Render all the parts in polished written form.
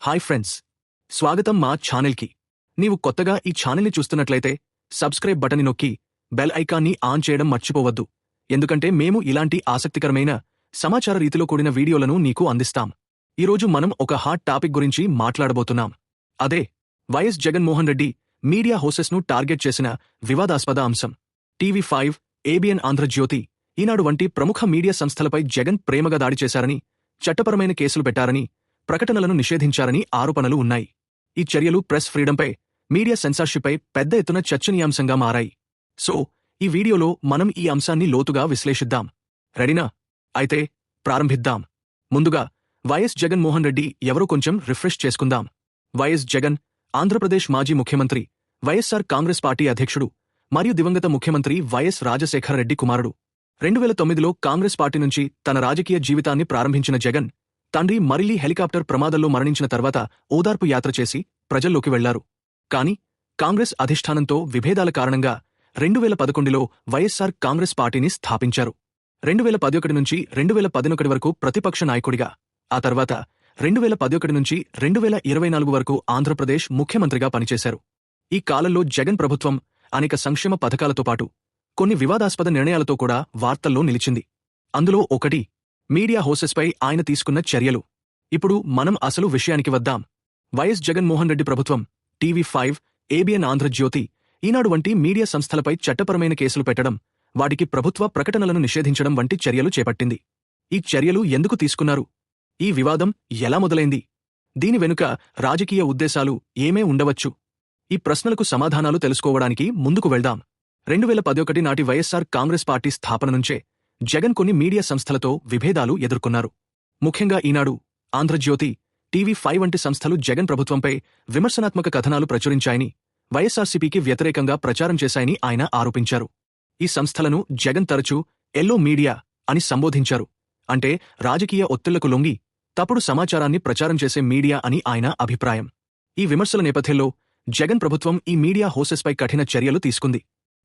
Hi friends, స్వాగతం మా ఛానల్కి. నీవు కొత్తగా ఈ ఛానల్ని చూస్తున్నట్లయితే సబ్స్క్రైబ్ బటన్ని నొక్కి బెల్ ఐకాన్ని ఆన్ చేయడం మర్చిపోవద్దు. ఎందుకంటే మేము ఇలాంటి ఆసక్తికరమైన సమాచార రీతిలో కూడిన వీడియోలను నీకు అందిస్తాం. ఈరోజు మనం ఒక హాట్ టాపిక్ గురించి మాట్లాడబోతున్నాం. అదే వైఎస్ జగన్మోహన్ రెడ్డి మీడియా హోసెస్ను టార్గెట్ చేసిన వివాదాస్పద అంశం. టీవీ5, ఏబిఎన్ ఆంధ్రజ్యోతి, ఈనాడు వంటి ప్రముఖ మీడియా సంస్థలపై జగన్ ప్రేమగా దాడి చేశారని, చట్టపరమైన కేసులు పెట్టారని, ప్రకటనలను నిషేధించారని ఆరోపణలు ఉన్నాయి. ఈ చర్యలు ప్రెస్ ఫ్రీడంపై, మీడియా సెన్సార్షిప్పై పెద్ద ఎత్తున చర్చనీయాంశంగా మారాయి. సో, ఈ వీడియోలో మనం ఈ అంశాన్ని లోతుగా విశ్లేషిద్దాం. రెడీనా? అయితే ప్రారంభిద్దాం. ముందుగా వైఎస్ జగన్మోహన్ రెడ్డి ఎవరో కొంచెం రిఫ్రెష్ చేసుకుందాం. వైఎస్ జగన్ ఆంధ్రప్రదేశ్ మాజీ ముఖ్యమంత్రి, వైఎస్సార్ కాంగ్రెస్ పార్టీ అధ్యక్షుడు మరియు దివంగత ముఖ్యమంత్రి వైఎస్ రాజశేఖర రెడ్డి కుమారుడు. 2009లో కాంగ్రెస్ పార్టీ నుంచి తన రాజకీయ జీవితాన్ని ప్రారంభించిన జగన్, తండ్రి మరిలీ హెలికాప్టర్ ప్రమాదంలో మరణించిన తర్వాత ఓదార్పు యాత్ర చేసి ప్రజల్లోకి వెళ్లారు. కాని కాంగ్రెస్ అధిష్టానంతో విభేదాల కారణంగా 2011లో వైఎస్సార్ కాంగ్రెస్ పార్టీని స్థాపించారు. 2011 నుంచి 2011 వరకు ప్రతిపక్ష నాయకుడిగా, ఆ తర్వాత 2011 నుంచి 2024 వరకు ఆంధ్రప్రదేశ్ ముఖ్యమంత్రిగా పనిచేశారు. ఈ కాలంలో జగన్ ప్రభుత్వం అనేక సంక్షేమ పథకాలతో పాటు కొన్ని వివాదాస్పద నిర్ణయాలతో కూడా వార్తల్లో నిలిచింది. అందులో ఒకటి మీడియా హోసెస్పై ఆయన తీసుకున్న చర్యలు. ఇప్పుడు మనం అసలు విషయానికి వద్దాం. వైఎస్ జగన్మోహన్ రెడ్డి ప్రభుత్వం టీవీ5, ఏబిఎన్ ఆంధ్రజ్యోతి, ఈనాడు వంటి మీడియా సంస్థలపై చట్టపరమైన కేసులు పెట్టడం, వాటికి ప్రభుత్వ ప్రకటనలను నిషేధించడం వంటి చర్యలు చేపట్టింది. ఈ చర్యలు ఎందుకు తీసుకున్నారు? ఈ వివాదం ఎలా మొదలైంది? దీని వెనుక రాజకీయ ఉద్దేశాలు ఏమే ఉండవచ్చు? ఈ ప్రశ్నలకు సమాధానాలు తెలుసుకోవడానికి ముందుకు వెళ్దాం. 2011 నాటి వైఎస్సార్ కాంగ్రెస్ పార్టీ స్థాపన నుంచే జగన్ కొన్ని మీడియా సంస్థలతో విభేదాలు ఎదుర్కొన్నారు. ముఖ్యంగా ఈనాడు, ఆంధ్రజ్యోతి, టీవీ5 వంటి సంస్థలు జగన్ ప్రభుత్వంపై విమర్శనాత్మక కథనాలు ప్రచురించాయని, వైఎస్సార్సీపీకి వ్యతిరేకంగా ప్రచారం చేశాయని ఆయన ఆరోపించారు. ఈ సంస్థలను జగన్ తరచూ ఎల్లో మీడియా అని సంబోధించారు. అంటే రాజకీయ ఒత్తిళ్లకు లొంగి తప్పుడు సమాచారాన్ని ప్రచారం చేసే మీడియా అని ఆయన అభిప్రాయం. ఈ విమర్శల నేపథ్యంలో జగన్ ప్రభుత్వం ఈ మీడియా హోసెస్పై కఠిన చర్యలు తీసుకుంది.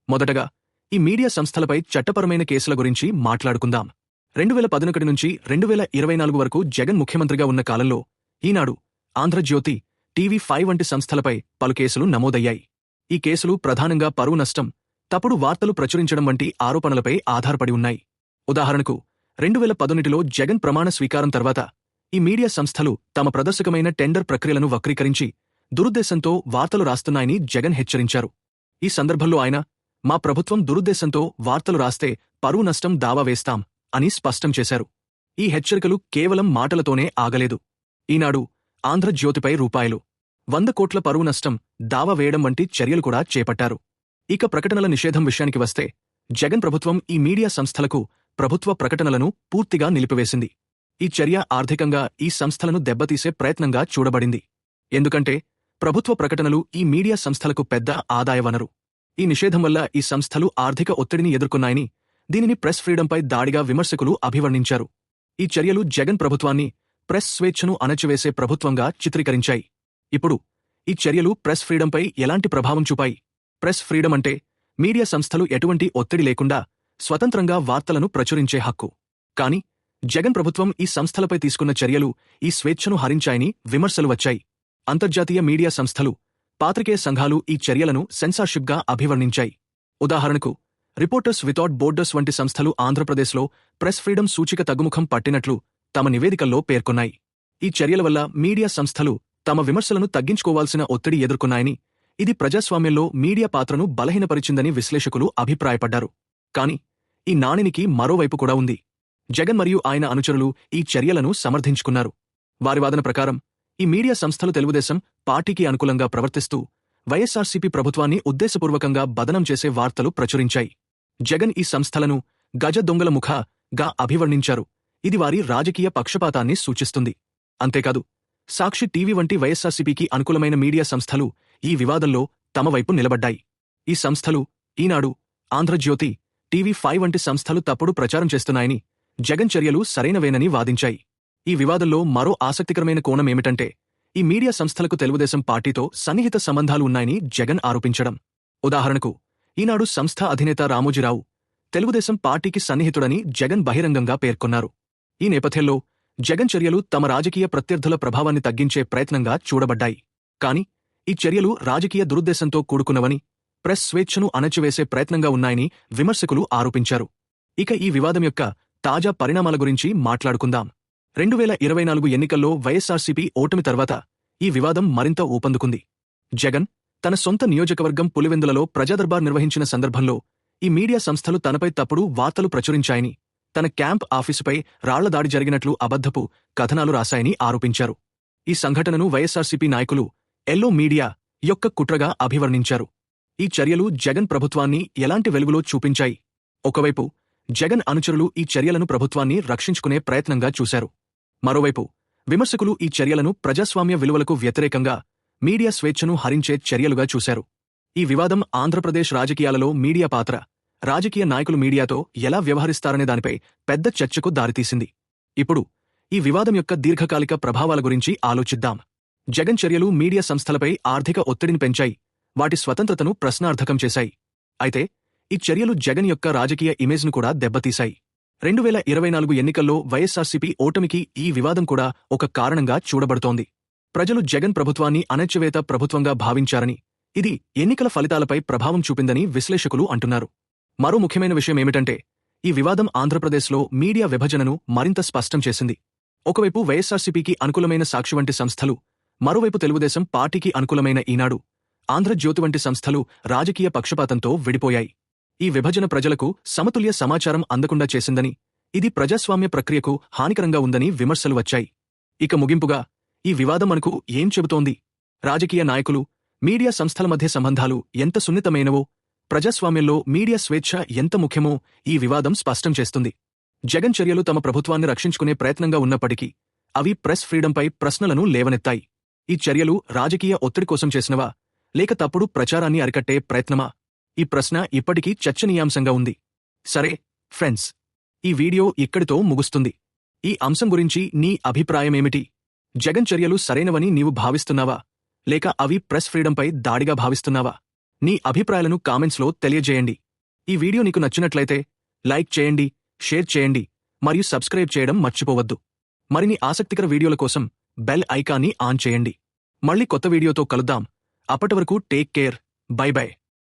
మొదటగా ఈ మీడియా సంస్థలపై చట్టపరమైన కేసుల గురించి మాట్లాడుకుందాం. 2011 నుంచి 2024 వరకు జగన్ ముఖ్యమంత్రిగా ఉన్న కాలంలో ఈనాడు, ఆంధ్రజ్యోతి, టీవీ5 వంటి సంస్థలపై పలు కేసులు నమోదయ్యాయి. ఈ కేసులు ప్రధానంగా పరువు నష్టం, తప్పుడు వార్తలు ప్రచురించడం వంటి ఆరోపణలపై ఆధారపడి ఉన్నాయి. ఉదాహరణకు 2018లో జగన్ ప్రమాణ స్వీకారం తర్వాత ఈ మీడియా సంస్థలు తమ ప్రదర్శకమైన టెండర్ ప్రక్రియలను వక్రీకరించి దురుద్దేశంతో వార్తలు రాస్తున్నాయని జగన్ హెచ్చరించారు. ఈ సందర్భంలో ఆయన, మా ప్రభుత్వం దురుద్దేశంతో వార్తలు రాస్తే పరువు నష్టం దావా వేస్తాం అని స్పష్టం చేశారు. ఈ హెచ్చరికలు కేవలం మాటలతోనే ఆగలేదు. ఈనాడు, ఆంధ్రజ్యోతిపై ₹100 కోట్ల పరువు నష్టం దావా వేయడం వంటి చర్యలు కూడా చేపట్టారు. ఇక ప్రకటనల నిషేధం విషయానికి వస్తే జగన్ ప్రభుత్వం ఈ మీడియా సంస్థలకు ప్రభుత్వ ప్రకటనలను పూర్తిగా నిలిపివేసింది. ఈ చర్య ఆర్థికంగా ఈ సంస్థలను దెబ్బతీసే ప్రయత్నంగా చూడబడింది. ఎందుకంటే ప్రభుత్వ ప్రకటనలు ఈ మీడియా సంస్థలకు పెద్ద ఆదాయ వనరు. ఈ నిషేధం వల్ల ఈ సంస్థలు ఆర్థిక ఒత్తిడిని ఎదుర్కొన్నాయని, దీనిని ప్రెస్ ఫ్రీడంపై దాడిగా విమర్శకులు అభివర్ణించారు. ఈ చర్యలు జగన్ ప్రభుత్వాన్ని ప్రెస్ స్వేచ్ఛను అణచివేసే ప్రభుత్వంగా చిత్రీకరించాయి. ఇప్పుడు ఈ చర్యలు ప్రెస్ ఫ్రీడంపై ఎలాంటి ప్రభావం చూపాయి? ప్రెస్ ఫ్రీడమ్ అంటే మీడియా సంస్థలు ఎటువంటి ఒత్తిడి లేకుండా స్వతంత్రంగా వార్తలను ప్రచురించే హక్కు. కాని జగన్ ప్రభుత్వం ఈ సంస్థలపై తీసుకున్న చర్యలు ఈ స్వేచ్ఛను హరించాయని విమర్శలు వచ్చాయి. అంతర్జాతీయ మీడియా సంస్థలు, పాత్రికేయ సంఘాలు ఈ చర్యలను సెన్సార్షిప్గా అభివర్ణించాయి. ఉదాహరణకు రిపోర్టర్స్ వితౌట్ బోర్డర్స్ వంటి సంస్థలు ఆంధ్రప్రదేశ్లో ప్రెస్ ఫ్రీడమ్ సూచిక తగ్గుముఖం పట్టినట్లు తమ నివేదికల్లో పేర్కొన్నాయి. ఈ చర్యల వల్ల మీడియా సంస్థలు తమ విమర్శలను తగ్గించుకోవాల్సిన ఒత్తిడి ఎదుర్కొన్నాయని, ఇది ప్రజాస్వామ్యంలో మీడియా పాత్రను బలహీనపరిచిందని విశ్లేషకులు అభిప్రాయపడ్డారు. కాని ఈ నాణెనికి మరోవైపు కూడా ఉంది. జగన్ మరియు ఆయన అనుచరులు ఈ చర్యలను సమర్థించుకున్నారు. వారి వాదన ప్రకారం ఈ మీడియా సంస్థలు తెలుగుదేశం పార్టీకి అనుకూలంగా ప్రవర్తిస్తూ వైఎస్సార్సీపీ ప్రభుత్వాన్ని ఉద్దేశపూర్వకంగా బదనం చేసే వార్తలు ప్రచురించాయి. జగన్ ఈ సంస్థలను గజ దొంగల ముఖగా అభివర్ణించారు. ఇది వారి రాజకీయ పక్షపాతాన్ని సూచిస్తుంది. అంతేకాదు, సాక్షి టీవీ వంటి వైఎస్సార్సీపీకి అనుకూలమైన మీడియా సంస్థలు ఈ వివాదంలో తమ వైపు నిలబడ్డాయి. ఈ సంస్థలు ఈనాడు, ఆంధ్రజ్యోతి, టీవీ5 వంటి సంస్థలు తప్పుడు ప్రచారం చేస్తున్నాయని, జగన్ చర్యలు సరైనవేనని వాదించాయి. ఈ వివాదంలో మరో ఆసక్తికరమైన కోణం ఏమిటంటే, ఈ మీడియా సంస్థలకు తెలుగుదేశం పార్టీతో సన్నిహిత సంబంధాలు ఉన్నాయని జగన్ ఆరోపించడం. ఉదాహరణకు ఈనాడు సంస్థ అధినేత రామోజీరావు తెలుగుదేశం పార్టీకి సన్నిహితుడని జగన్ బహిరంగంగా పేర్కొన్నారు. ఈ నేపథ్యంలో జగన్ చర్యలు తమ రాజకీయ ప్రత్యర్థుల ప్రభావాన్ని తగ్గించే ప్రయత్నంగా చూడబడ్డాయి. కాని ఈ చర్యలు రాజకీయ దురుద్దేశంతో కూడుకున్నవని, ప్రెస్ స్వేచ్ఛను అణచివేసే ప్రయత్నంగా ఉన్నాయని విమర్శకులు ఆరోపించారు. ఇక ఈ వివాదం యొక్క తాజా పరిణామాల గురించి మాట్లాడుకుందాం. 2024 ఎన్నికల్లో వైఎస్సార్సీపీ ఓటమి తర్వాత ఈ వివాదం మరింత ఊపందుకుంది. జగన్ తన సొంత నియోజకవర్గం పులివెందులలో ప్రజాదర్బార్ నిర్వహించిన సందర్భంలో ఈ మీడియా సంస్థలు తనపై తప్పుడు వార్తలు ప్రచురించాయని, తన క్యాంప్ ఆఫీసుపై రాళ్ల దాడి జరిగినట్లు అబద్ధపు కథనాలు రాశాయని ఆరోపించారు. ఈ సంఘటనను వైఎస్సార్సీపీ నాయకులు ఎల్లో మీడియా యొక్క కుట్రగా అభివర్ణించారు. ఈ చర్యలు జగన్ ప్రభుత్వాన్ని ఎలాంటి వెలుగులో చూపించాయి. ఒకవైపు జగన్ అనుచరులు ఈ చర్యలను ప్రభుత్వాన్ని రక్షించుకునే ప్రయత్నంగా చూశారు. మరోవైపు విమర్శకులు ఈ చర్యలను ప్రజాస్వామ్య విలువలకు వ్యతిరేకంగా, మీడియా స్వేచ్ఛను హరించే చర్యలుగా చూశారు. ఈ వివాదం ఆంధ్రప్రదేశ్ రాజకీయాలలో మీడియా పాత్ర, రాజకీయ నాయకులు మీడియాతో ఎలా వ్యవహరిస్తారనే దానిపై పెద్ద చర్చకు దారితీసింది. ఇప్పుడు ఈ వివాదం యొక్క దీర్ఘకాలిక ప్రభావాల గురించి ఆలోచిద్దాం. జగన్ చర్యలు మీడియా సంస్థలపై ఆర్థిక ఒత్తిడిని పెంచాయి, వాటి స్వతంత్రతను ప్రశ్నార్థకం చేశాయి. అయితే ఈ చర్యలు జగన్ యొక్క రాజకీయ ఇమేజ్ను కూడా దెబ్బతీశాయి. 2024 ఎన్నికల్లో వైఎస్సార్సీపీ ఓటమికి ఈ వివాదం కూడా ఒక కారణంగా చూడబడుతోంది. ప్రజలు జగన్ ప్రభుత్వాన్ని అణచివేత ప్రభుత్వంగా భావించారని, ఇది ఎన్నికల ఫలితాలపై ప్రభావం చూపిందని విశ్లేషకులు అంటున్నారు. మరో ముఖ్యమైన విషయమేమిటంటే, ఈ వివాదం ఆంధ్రప్రదేశ్లో మీడియా విభజనను మరింత స్పష్టం చేసింది. ఒకవైపు వైఎస్సార్సీపీకి అనుకూలమైన సాక్షి వంటి సంస్థలు, మరోవైపు తెలుగుదేశం పార్టీకి అనుకూలమైన ఈనాడు, ఆంధ్రజ్యోతి వంటి సంస్థలు రాజకీయ పక్షపాతంతో విడిపోయాయి. ఈ విభజన ప్రజలకు సమతుల్య సమాచారం అందకుండా చేసిందని, ఇది ప్రజాస్వామ్య ప్రక్రియకు హానికరంగా ఉందని విమర్శలు వచ్చాయి. ఇక ముగింపుగా ఈ వివాదం మనకు ఏం చెబుతోంది? రాజకీయ నాయకులు, మీడియా సంస్థల మధ్య సంబంధాలు ఎంత సున్నితమైనవో, ప్రజాస్వామ్యంలో మీడియా స్వేచ్ఛ ఎంత ముఖ్యమో ఈ వివాదం స్పష్టం చేస్తుంది. జగన్ చర్యలు తమ ప్రభుత్వాన్ని రక్షించుకునే ప్రయత్నంగా ఉన్నప్పటికీ, అవి ప్రెస్ ఫ్రీడంపై ప్రశ్నలను లేవనెత్తాయి. ఈ చర్యలు రాజకీయ ఒత్తిడి కోసం చేసినవా, లేక తప్పుడు ప్రచారాన్ని అరికట్టే ప్రయత్నమా? ఈ ప్రశ్న ఇప్పటికీ చర్చనీయాంశంగా ఉంది. సరే ఫ్రెండ్స్, ఈ వీడియో ఇక్కడితో ముగుస్తుంది. ఈ అంశం గురించి నీ అభిప్రాయమేమిటి? జగన్ చర్యలు సరైనవని నీవు భావిస్తున్నావా, లేక అవి ప్రెస్ ఫ్రీడంపై దాడిగా భావిస్తున్నావా? నీ అభిప్రాయాలను కామెంట్స్లో తెలియజేయండి. ఈ వీడియో నీకు నచ్చినట్లయితే లైక్ చేయండి, షేర్ చేయండి మరియు సబ్స్క్రైబ్ చేయడం మర్చిపోవద్దు. మరిన్ని ఆసక్తికర వీడియోల కోసం బెల్ ఐకాన్ని ఆన్ చేయండి. మళ్ళీ కొత్త వీడియోతో కలుద్దాం. అప్పటివరకు టేక్ కేర్, బై బై.